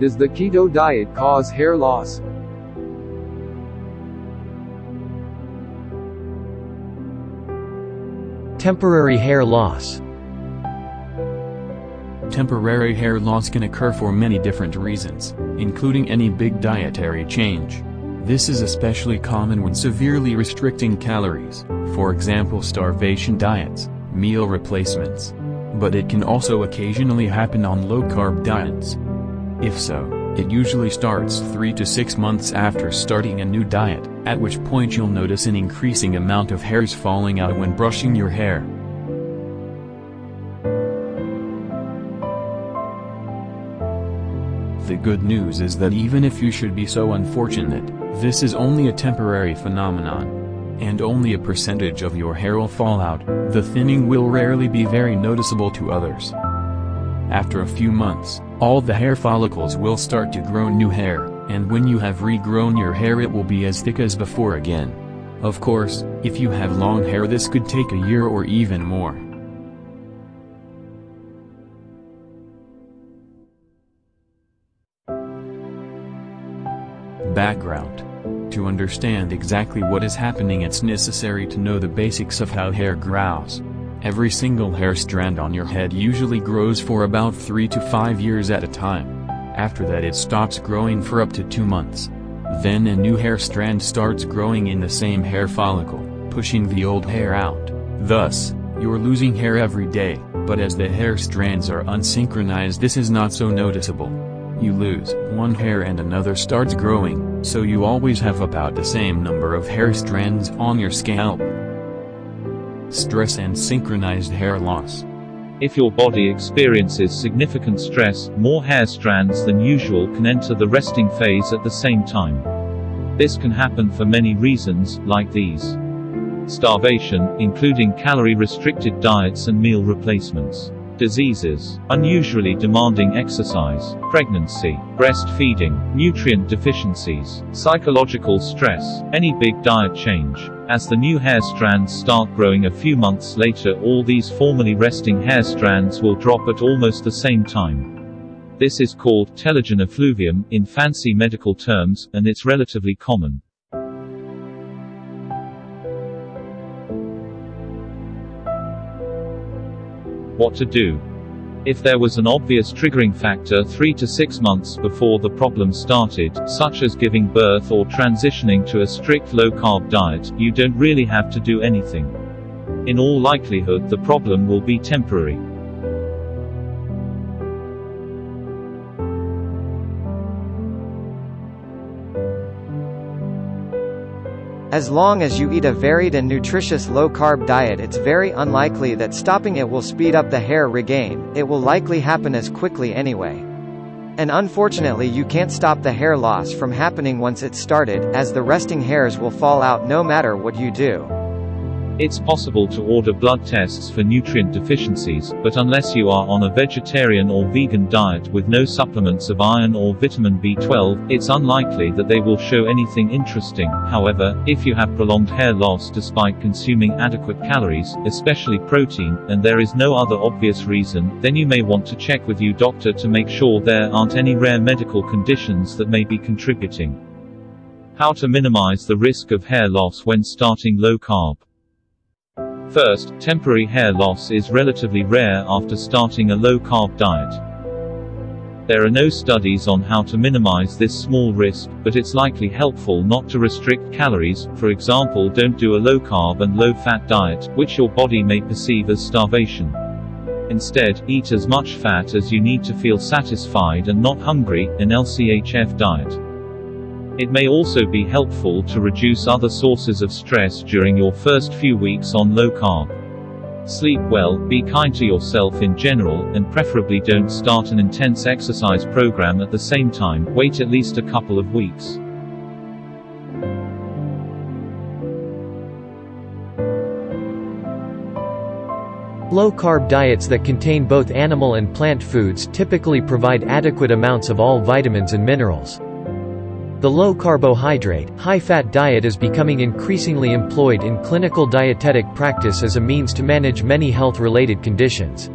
Does the keto diet cause hair loss? Temporary hair loss. Temporary hair loss can occur for many different reasons, including any big dietary change. This is especially common when severely restricting calories, for example starvation diets, meal replacements. But it can also occasionally happen on low-carb diets. If so, it usually starts 3 to 6 months after starting a new diet, at which point you'll notice an increasing amount of hairs falling out when brushing your hair. The good news is that even if you should be so unfortunate, this is only a temporary phenomenon. And only a percentage of your hair will fall out. The thinning will rarely be very noticeable to others. After a few months, all the hair follicles will start to grow new hair, and when you have regrown your hair it will be as thick as before again. Of course, if you have long hair this could take a year or even more. Background. To understand exactly what is happening it's necessary to know the basics of how hair grows. Every single hair strand on your head usually grows for about 3 to 5 years at a time. After that it stops growing for up to 2 months. Then a new hair strand starts growing in the same hair follicle, pushing the old hair out. Thus, you're losing hair every day, but as the hair strands are unsynchronized this is not so noticeable. You lose one hair and another starts growing, so you always have about the same number of hair strands on your scalp. Stress and synchronized hair loss. If your body experiences significant stress, more hair strands than usual can enter the resting phase at the same time. This can happen for many reasons, like these. Starvation, including calorie-restricted diets and meal replacements. Diseases, unusually demanding exercise, pregnancy, breastfeeding, nutrient deficiencies, psychological stress, any big diet change. As the new hair strands start growing a few months later all these formerly resting hair strands will drop at almost the same time. This is called telogen effluvium in fancy medical terms, and it's relatively common. What to do? If there was an obvious triggering factor 3 to 6 months before the problem started, such as giving birth or transitioning to a strict low-carb diet, you don't really have to do anything. In all likelihood the problem will be temporary. As long as you eat a varied and nutritious low-carb diet it's very unlikely that stopping it will speed up the hair regain, it will likely happen as quickly anyway. And unfortunately you can't stop the hair loss from happening once it's started, as the resting hairs will fall out no matter what you do. It's possible to order blood tests for nutrient deficiencies, but unless you are on a vegetarian or vegan diet with no supplements of iron or vitamin B12, it's unlikely that they will show anything interesting. However, if you have prolonged hair loss despite consuming adequate calories, especially protein, and there is no other obvious reason, then you may want to check with your doctor to make sure there aren't any rare medical conditions that may be contributing. How to minimize the risk of hair loss when starting low carb. First, temporary hair loss is relatively rare after starting a low-carb diet. There are no studies on how to minimize this small risk, but it's likely helpful not to restrict calories. For example, don't do a low-carb and low-fat diet, which your body may perceive as starvation. Instead, eat as much fat as you need to feel satisfied and not hungry, an LCHF diet. It may also be helpful to reduce other sources of stress during your first few weeks on low carb. Sleep well, be kind to yourself in general, and preferably don't start an intense exercise program at the same time. Wait at least a couple of weeks. Low-carb diets that contain both animal and plant foods typically provide adequate amounts of all vitamins and minerals. The low-carbohydrate, high-fat diet is becoming increasingly employed in clinical dietetic practice as a means to manage many health-related conditions.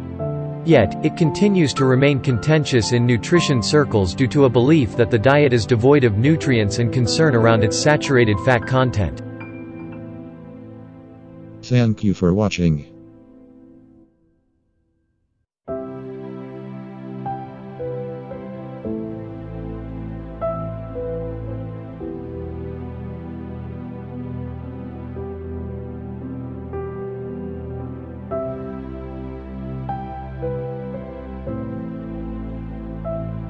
Yet, it continues to remain contentious in nutrition circles due to a belief that the diet is devoid of nutrients and concern around its saturated fat content. Thank you for watching.